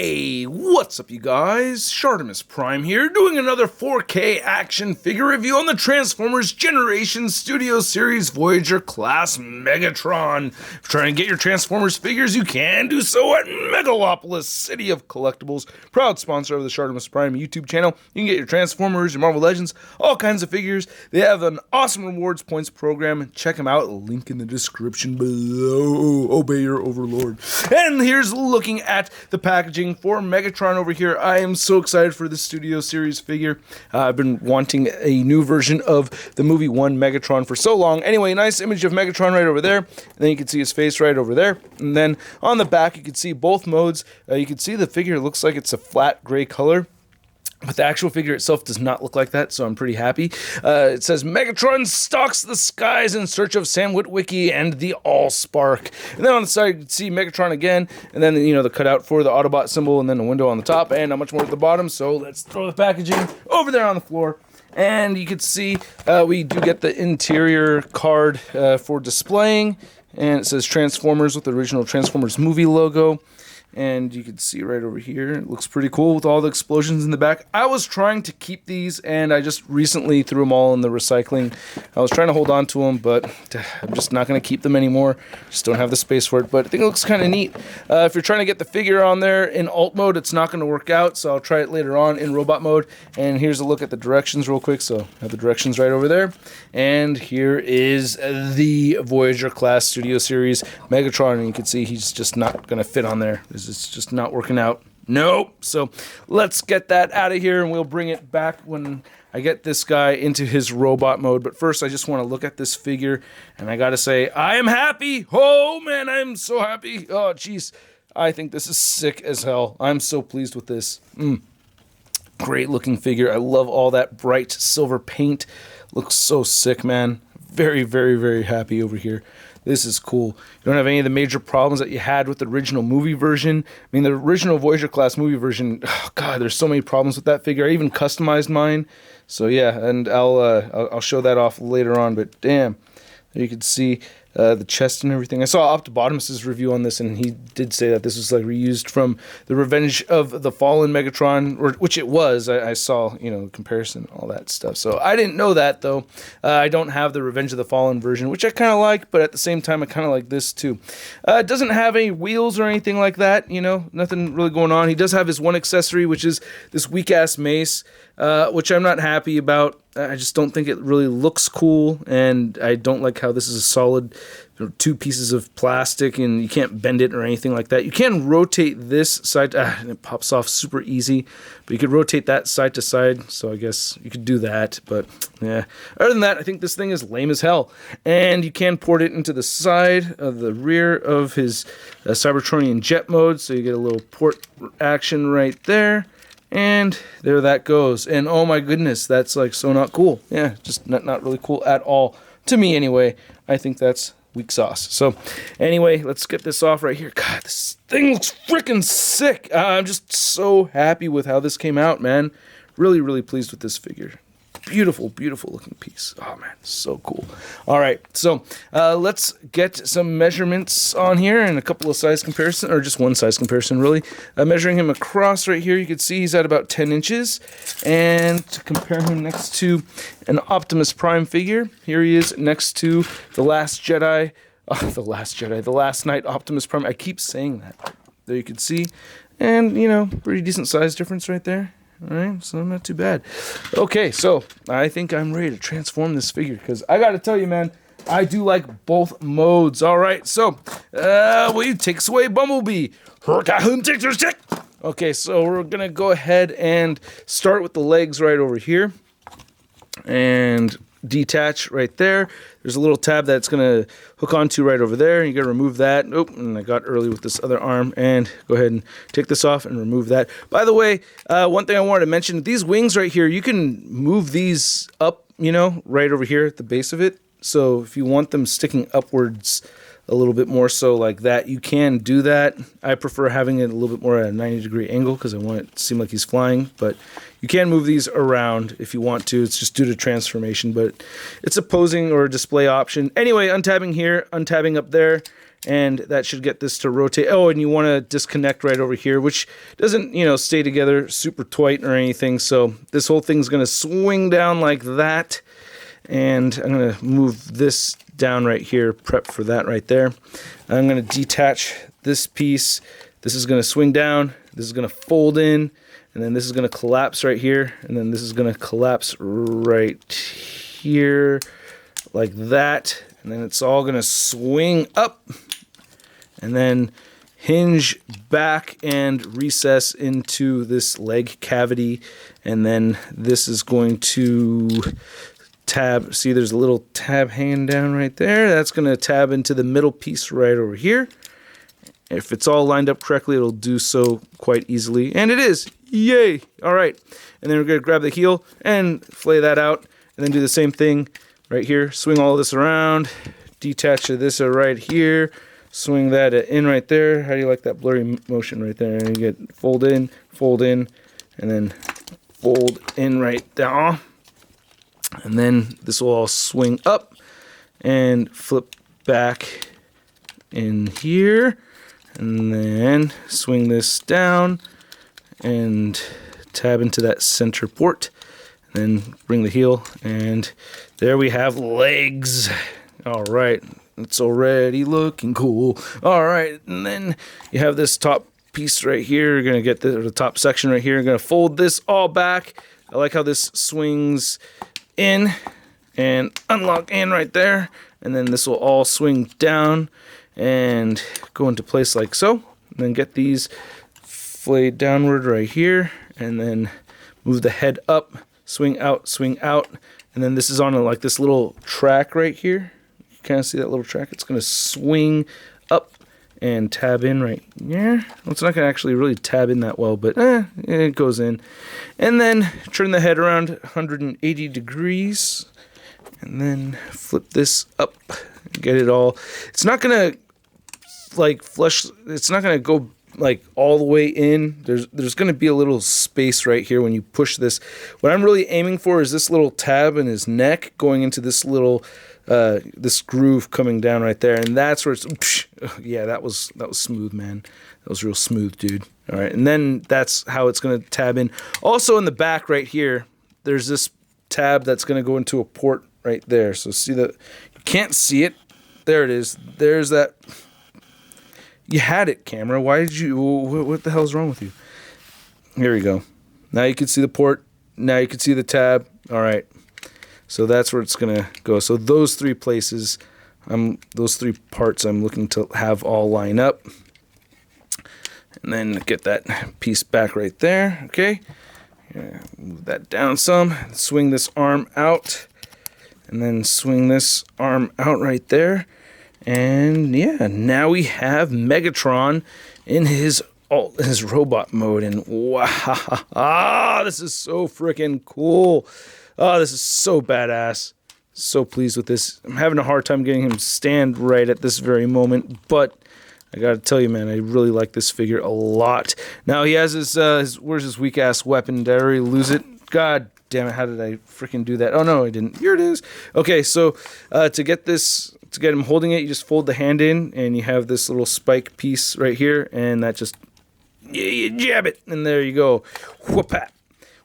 Hey, what's up you guys? ShartimusPrime here, doing another 4K action figure review on the Transformers Generation Studio Series Voyager class Megatron. If you're trying to get your Transformers figures, you can do so at Megalopolis, City of Collectibles, proud sponsor of the ShartimusPrime YouTube channel. You can get your Transformers, your Marvel Legends, all kinds of figures. They have an awesome rewards points program. Check them out, link in the description below. Obey your overlord. And here's looking at the packaging for Megatron over here. I am so excited for this Studio Series figure. I've been wanting a new version of the movie 1 Megatron for so long. Anyway, nice image of Megatron right over there. And then you can see his face right over there. And then on the back, you can see both modes. You can see the figure looks like it's a flat gray color. But the actual figure itself does not look like that, so I'm pretty happy. It says, Megatron stalks the skies in search of Sam Witwicky and the Allspark. And then on the side, you can see Megatron again, and then, you know, the cutout for the Autobot symbol, and then the window on the top, and not much more at the bottom. So let's throw the packaging over there on the floor. And you can see we do get the interior card for displaying, and it says Transformers with the original Transformers movie logo. And you can see right over here, it looks pretty cool with all the explosions in the back. I was trying to keep these, and I just recently threw them all in the recycling. I was trying to hold on to them, but I'm just not going to keep them anymore. Just don't have the space for it, but I think it looks kind of neat. If you're trying to get the figure on there in alt mode, it's not going to work out, so I'll try it later on in robot mode. And here's a look at the directions real quick. So I have the directions right over there. And here is the Voyager class Studio Series Megatron, and you can see he's just not going to fit on there. It's just not working out. Nope. So let's get that out of here, and we'll bring it back when I get this guy into his robot mode. But first, I just want to look at this figure, and I gotta say, I am happy. Oh man, I'm so happy. Oh jeez, I think this is sick as hell. I'm so pleased with this. Great looking figure. I love all that bright silver paint. Looks so sick, man. Very, very, very happy over here. This is cool. You don't have any of the major problems that you had with the original movie version. I mean, the original Voyager class movie version, oh God, there's so many problems with that figure. I even customized mine. So yeah, and I'll show that off later on, but damn. You can see the chest and everything. I saw Optibotimus's review on this, and he did say that this was like reused from the Revenge of the Fallen Megatron, which it was. I saw, you know, comparison, all that stuff. So I didn't know that though. I don't have the Revenge of the Fallen version, which I kind of like, but at the same time, I kind of like this too. It doesn't have any wheels or anything like that. You know, nothing really going on. He does have his one accessory, which is this weak ass mace, which I'm not happy about. I just don't think it really looks cool, and I don't like how this is a solid, you know, two pieces of plastic, and you can't bend it or anything like that. You can rotate this side, and it pops off super easy, but you could rotate that side to side, so I guess you could do that, but yeah. Other than that, I think this thing is lame as hell, and you can port it into the side of the rear of his Cybertronian jet mode, so you get a little port action right there. And there that goes. And oh my goodness, that's like so not cool. Yeah, just not really cool at all. To me anyway. I think that's weak sauce. So anyway, let's get this off right here. God, this thing looks freaking sick. I'm just so happy with how this came out, man. Really, really pleased with this figure. Beautiful, beautiful looking piece. Oh man, so cool. All right, so let's get some measurements on here and a couple of size comparison, or just one size comparison really. Measuring him across right here, you can see he's at about 10 inches. And to compare him next to an Optimus Prime figure, here he is next to the Last Jedi. The Last Night Optimus Prime. I keep saying that. There you can see. And, you know, pretty decent size difference right there. Alright, so not too bad. Okay, so I think I'm ready to transform this figure, because I gotta tell you, man, I do like both modes. Alright, so, will you take us away, Bumblebee? Okay, so we're gonna go ahead and start with the legs right over here. And detach right there. There's a little tab that's going to hook onto right over there. You got to remove that. Nope, and I got early with this other arm. And go ahead and take this off and remove that. By the way, one thing I wanted to mention, these wings right here, you can move these up, you know, right over here at the base of it. So if you want them sticking upwards a little bit more so like that, you can do that. I prefer having it a little bit more at a 90-degree angle because I want it to seem like he's flying, but you can move these around if you want to. It's just due to transformation, but it's a posing or a display option. Anyway, untabbing here, untabbing up there, and that should get this to rotate. Oh, and you want to disconnect right over here, which doesn't, you know, stay together super tight or anything. So this whole thing's going to swing down like that, and I'm going to move this down right here, prep for that right there. I'm going to detach this piece. This is going to swing down, this is going to fold in, and then this is going to collapse right here, and then this is going to collapse right here like that, and then it's all going to swing up and then hinge back and recess into this leg cavity, and then this is going to tab. See, there's a little tab hanging down right there. That's going to tab into the middle piece right over here. If it's all lined up correctly, it'll do so quite easily. And it is. Yay! All right. And then we're going to grab the heel and flay that out. And then do the same thing right here. Swing all this around. Detach this right here. Swing that in right there. How do you like that blurry motion right there? And you get fold in, and then fold in right there. And then this will all swing up and flip back in here. And then swing this down and tab into that center port. And then bring the heel, and there we have legs. All right, it's already looking cool. All right, and then you have this top piece right here. You're gonna get the top section right here. You're gonna fold this all back. I like how this swings in and unlock in right there. And then this will all swing down and go into place like so. And then get these flayed downward right here, and then move the head up, swing out, and then this is on like this little track right here. You kind of see that little track? It's going to swing up and tab in right here. Well, it's not going to actually really tab in that well, but it goes in. And then turn the head around 180 degrees, and then flip this up, get it all. It's not going to like flush, it's not going to go like all the way in. There's going to be a little space right here when you push this. What I'm really aiming for is this little tab in his neck going into this little this groove coming down right there, and that's where it's yeah, that was smooth, man. That was real smooth, dude. All right, and then that's how it's going to tab in. Also in the back right here, there's this tab that's going to go into a port right there. So see that, you can't see it. There it is. There's that. You had it, camera. Why did you? What the hell's wrong with you? Here we go. Now you can see the port. Now you can see the tab. All right. So that's where it's gonna go. So those three places, those three parts, I'm looking to have all line up, and then get that piece back right there. Okay. Yeah, move that down some. Swing this arm out, and then swing this arm out right there. And yeah, now we have Megatron in his robot mode, and wow, this is so freaking cool. Oh, this is so badass. So pleased with this. I'm having a hard time getting him to stand right at this very moment, but I gotta tell you, man, I really like this figure a lot. Now he has his where's his weak ass weapon? Did I already lose it? God damn it, how did I freaking do that? Oh no, I didn't. Here it is. Okay, so to get him holding it, you just fold the hand in, and you have this little spike piece right here, and that just, you jab it, and there you go. Whoop-pat.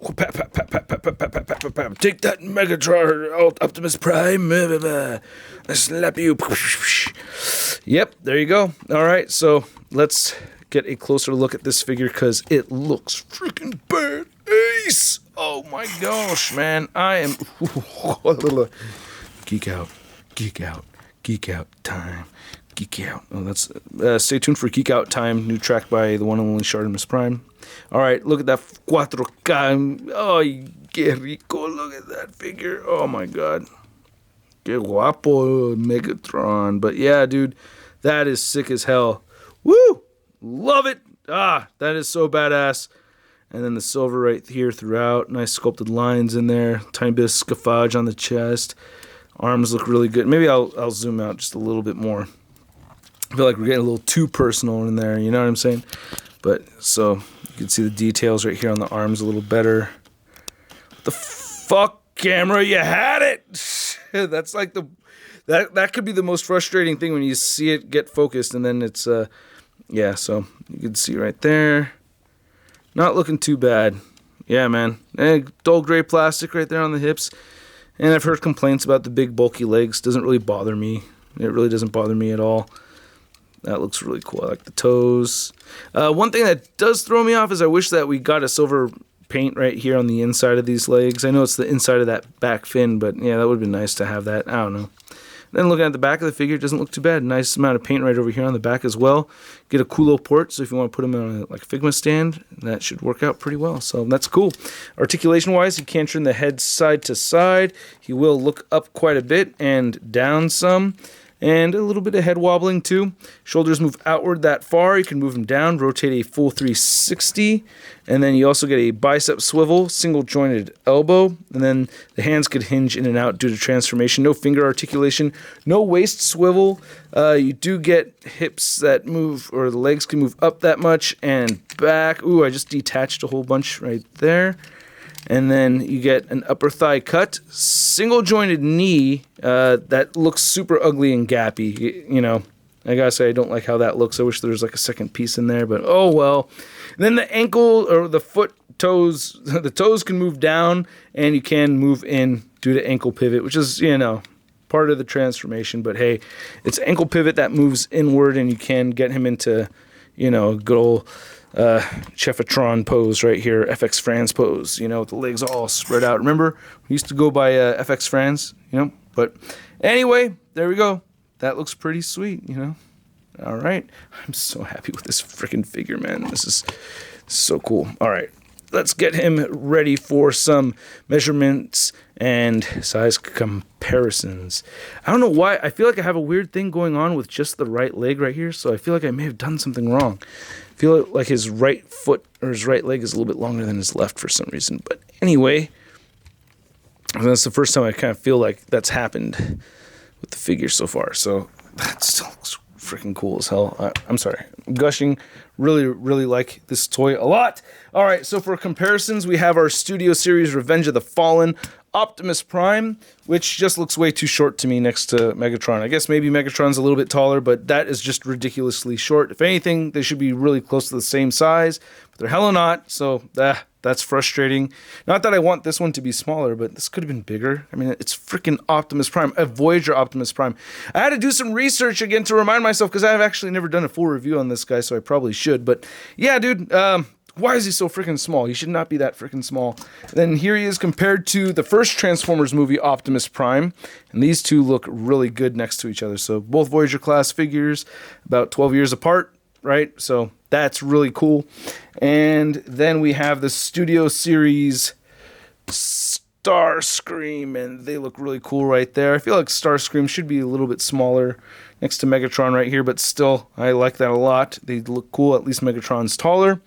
Whoop-pat, pat, pat, pat, pat, pat, pat, pat, pat, pat. Take that, Megatron, Optimus Prime. I slap you. Yep, there you go. All right, so let's get a closer look at this figure, because it looks freaking badass. Oh my gosh, man. I am geek out. Geek out time. Geek out. Oh, that's stay tuned for Geek Out Time, new track by the one and only ShartimusPrime. All right, look at that 4K. Oh, que rico. Look at that figure. Oh my god. Que guapo, Megatron. But yeah, dude, that is sick as hell. Woo! Love it. Ah, that is so badass. And then the silver right here throughout. Nice sculpted lines in there. Tiny bit of scuffage on the chest. Arms look really good. Maybe I'll zoom out just a little bit more. I feel like we're getting a little too personal in there, you know what I'm saying? But so you can see the details right here on the arms a little better. What the fuck, camera? You had it. That's like that could be the most frustrating thing when you see it get focused and then it's yeah, so you can see right there. Not looking too bad. Yeah, man. Dull gray plastic right there on the hips. And I've heard complaints about the big bulky legs. Doesn't really bother me. It really doesn't bother me at all. That looks really cool. I like the toes. One thing that does throw me off is I wish that we got a silver paint right here on the inside of these legs. I know it's the inside of that back fin, but yeah, that would have been nice to have that. I don't know. Then looking at the back of the figure, it doesn't look too bad. Nice amount of paint right over here on the back as well. Get a cool little port, so if you want to put them on a Figma stand, that should work out pretty well. So that's cool. Articulation-wise, he can't turn the head side to side. He will look up quite a bit and down some. And a little bit of head wobbling too. Shoulders move outward that far. You can move them down, rotate a full 360. And then you also get a bicep swivel, single jointed elbow. And then the hands could hinge in and out due to transformation. No finger articulation, no waist swivel. You do get hips that move, or the legs can move up that much and back. Ooh, I just detached a whole bunch right there. And then you get an upper thigh cut, single jointed knee that looks super ugly and gappy. You know, I gotta say I don't like how that looks. I wish there was like a second piece in there, but oh well. And then the ankle or the foot toes, the toes can move down and you can move in due to ankle pivot, which is, you know, part of the transformation. But hey, it's ankle pivot that moves inward and you can get him into, you know, a good old Chefitron pose right here, FX France pose, you know, with the legs all spread out. Remember, we used to go by FX France, you know, but anyway, there we go. That looks pretty sweet, you know. All right. I'm so happy with this freaking figure, man. This is so cool. All right. Let's get him ready for some measurements and size comparisons. I don't know why. I feel like I have a weird thing going on with just the right leg right here, so I feel like I may have done something wrong. I feel like his right foot or his right leg is a little bit longer than his left for some reason. But anyway, that's the first time I kind of feel like that's happened with the figure so far. So that still looks freaking cool as hell. I'm sorry. I'm gushing. Really, really like this toy a lot. All right, so for comparisons, we have our Studio Series Revenge of the Fallen Optimus Prime, which just looks way too short to me next to Megatron. I guess maybe Megatron's a little bit taller, but that is just ridiculously short. If anything, they should be really close to the same size, but they're hella not, so that's frustrating. Not that I want this one to be smaller, but this could have been bigger. I mean, it's freaking Optimus Prime, a Voyager Optimus Prime. I had to do some research again to remind myself, because I've actually never done a full review on this guy, so I probably should. But yeah, dude, why is he so freaking small? He should not be that freaking small. Then here he is compared to the first Transformers movie, Optimus Prime. And these two look really good next to each other. So both Voyager class figures, about 12 years apart, right? So that's really cool. And then we have the Studio Series Starscream, and they look really cool right there. I feel like Starscream should be a little bit smaller next to Megatron right here, but still, I like that a lot. They look cool. At least Megatron's taller.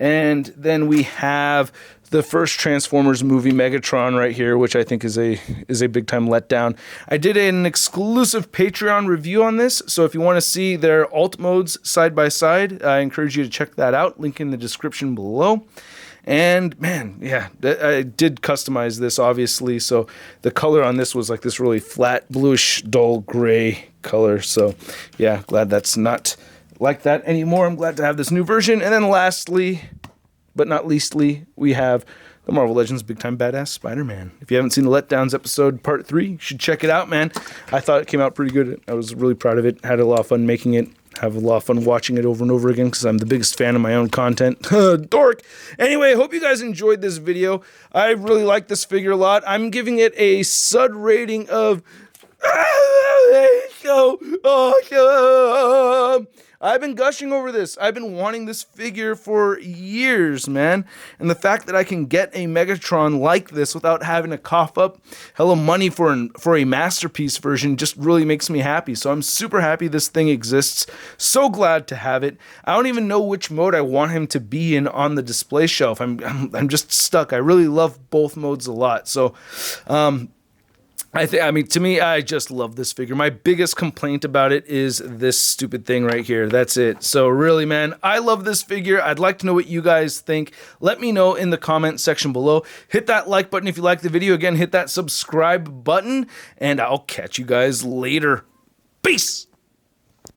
And then we have the first Transformers movie, Megatron, right here, which I think is a big time letdown. I did an exclusive Patreon review on this, so if you want to see their alt modes side by side, I encourage you to check that out. Link in the description below. And man, yeah, I did customize this, obviously. So the color on this was like this really flat, bluish, dull gray color. So yeah, glad that's not like that anymore. I'm glad to have this new version. And then lastly, but not leastly, we have the Marvel Legends Big Time Badass Spider-Man. If you haven't seen the Letdowns episode part 3, you should check it out, man. I thought it came out pretty good. I was really proud of it. Had a lot of fun making it. Have a lot of fun watching it over and over again because I'm the biggest fan of my own content. Dork! Anyway, hope you guys enjoyed this video. I really like this figure a lot. I'm giving it a SUD rating of... I've been gushing over this. I've been wanting this figure for years, man. And the fact that I can get a Megatron like this without having to cough up hella money for a masterpiece version just really makes me happy. So I'm super happy this thing exists. So glad to have it. I don't even know which mode I want him to be in on the display shelf. I'm just stuck. I really love both modes a lot. So, I mean, to me, I just love this figure. My biggest complaint about it is this stupid thing right here. That's it. So really, man, I love this figure. I'd like to know what you guys think. Let me know in the comment section below. Hit that like button if you like the video. Again, hit that subscribe button, and I'll catch you guys later. Peace!